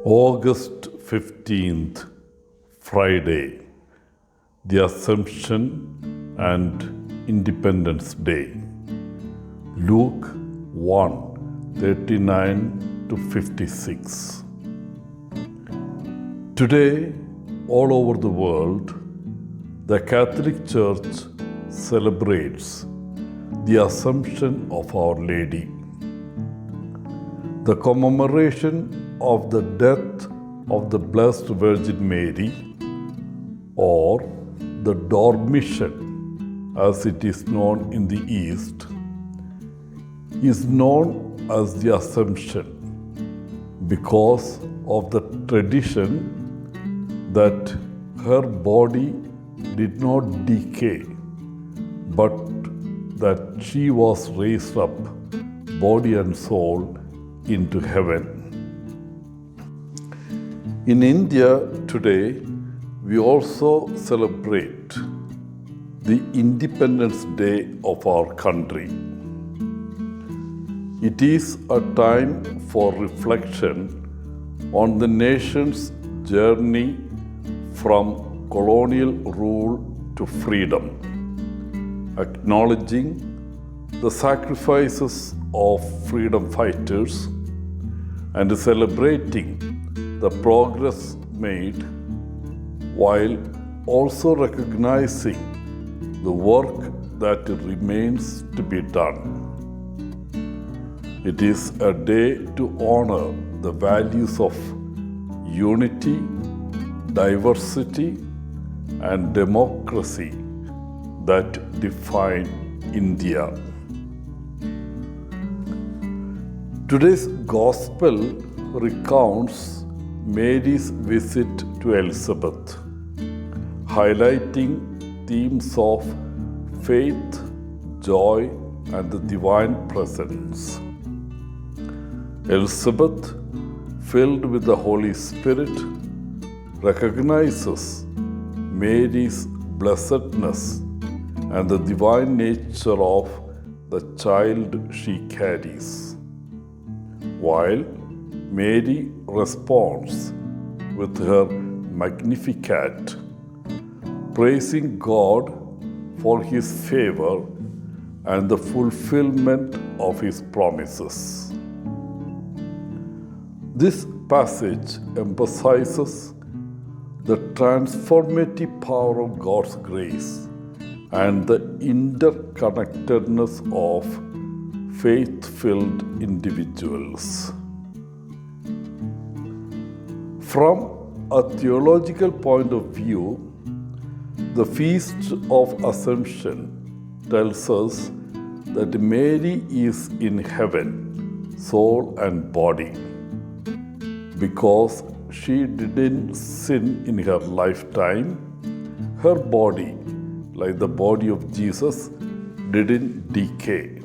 August 15th, Friday, the Assumption and Independence Day. Luke 1:39-56. Today, all over the world, the Catholic Church celebrates the Assumption of Our Lady. The commemoration of the death of the Blessed Virgin Mary, or the Dormition as it is known in the East, is known as the Assumption because of the tradition that her body did not decay, but that she was raised up, body and soul, into heaven. In India today, we also celebrate the Independence Day of our country. It is a time for reflection on the nation's journey from colonial rule to freedom, acknowledging the sacrifices of freedom fighters and celebrating the progress made, while also recognizing the work that remains to be done. It is a day to honor the values of unity, diversity, and democracy that define India. Today's Gospel recounts Mary's visit to Elizabeth, highlighting themes of faith, joy, and the divine presence. Elizabeth, filled with the Holy Spirit, recognizes Mary's blessedness and the divine nature of the child she carries, while Mary responds with her Magnificat, praising God for His favor and the fulfillment of His promises. This passage emphasizes the transformative power of God's grace and the interconnectedness of faith-filled individuals. From a theological point of view, the Feast of Assumption tells us that Mary is in heaven, soul and body, because she didn't sin in her lifetime. Her body, like the body of Jesus, didn't decay.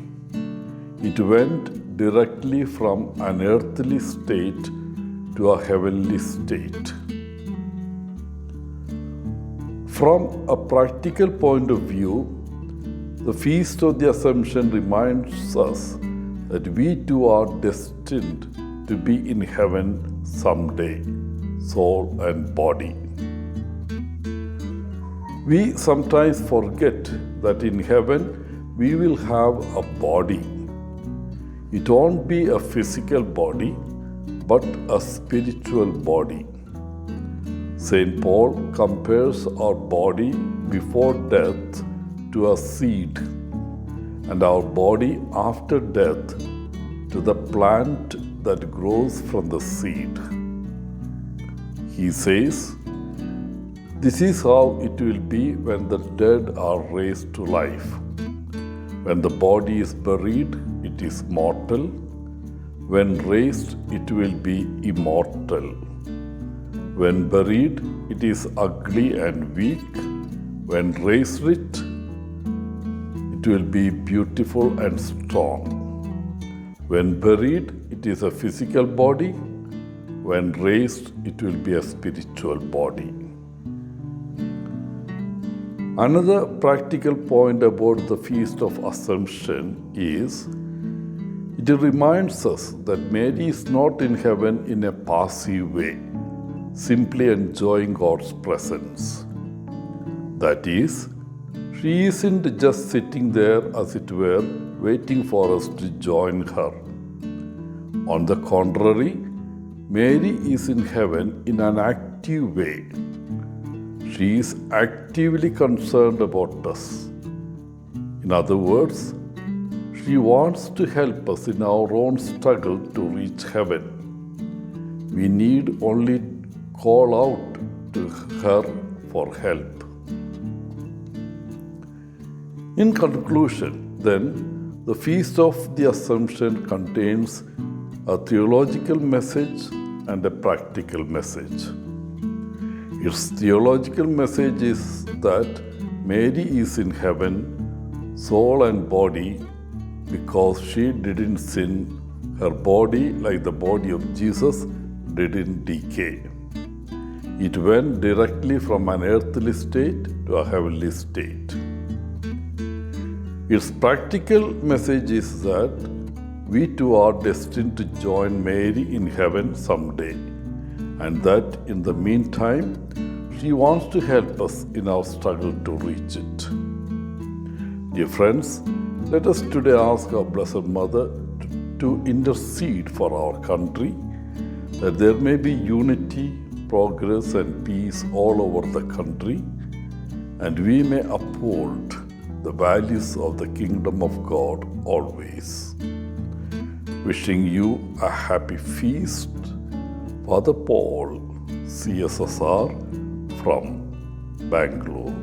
It went directly from an earthly state to a heavenly state. From a practical point of view, the Feast of the Assumption reminds us that we too are destined to be in heaven someday, soul and body. We sometimes forget that in heaven we will have a body. It won't be a physical body, but a spiritual body. St. Paul compares our body before death to a seed, and our body after death to the plant that grows from the seed. He says, "This is how it will be when the dead are raised to life. When the body is buried, it is mortal. When raised, it will be immortal. When buried, it is ugly and weak. When raised, it will be beautiful and strong. When buried, it is a physical body. When raised, it will be a spiritual body." Another practical point about the Feast of Assumption is It reminds us that Mary is not in heaven in a passive way, simply enjoying God's presence. That is, she isn't just sitting there, as it were, waiting for us to join her. On the contrary, Mary is in heaven in an active way. She is actively concerned about us. In other words, she wants to help us in our own struggle to reach heaven. We need only call out to her for help. In conclusion, then, the Feast of the Assumption contains a theological message and a practical message. Its theological message is that Mary is in heaven, soul and body, because she didn't sin. Her body, like the body of Jesus, didn't decay. It went directly from an earthly state to a heavenly state. Its practical message is that we too are destined to join Mary in heaven someday, and that in the meantime, she wants to help us in our struggle to reach it. Dear friends, let us today ask our Blessed Mother to intercede for our country, that there may be unity, progress, and peace all over the country, and we may uphold the values of the kingdom of God always. Wishing you a happy feast, Father Paul, CSSR from Bangalore.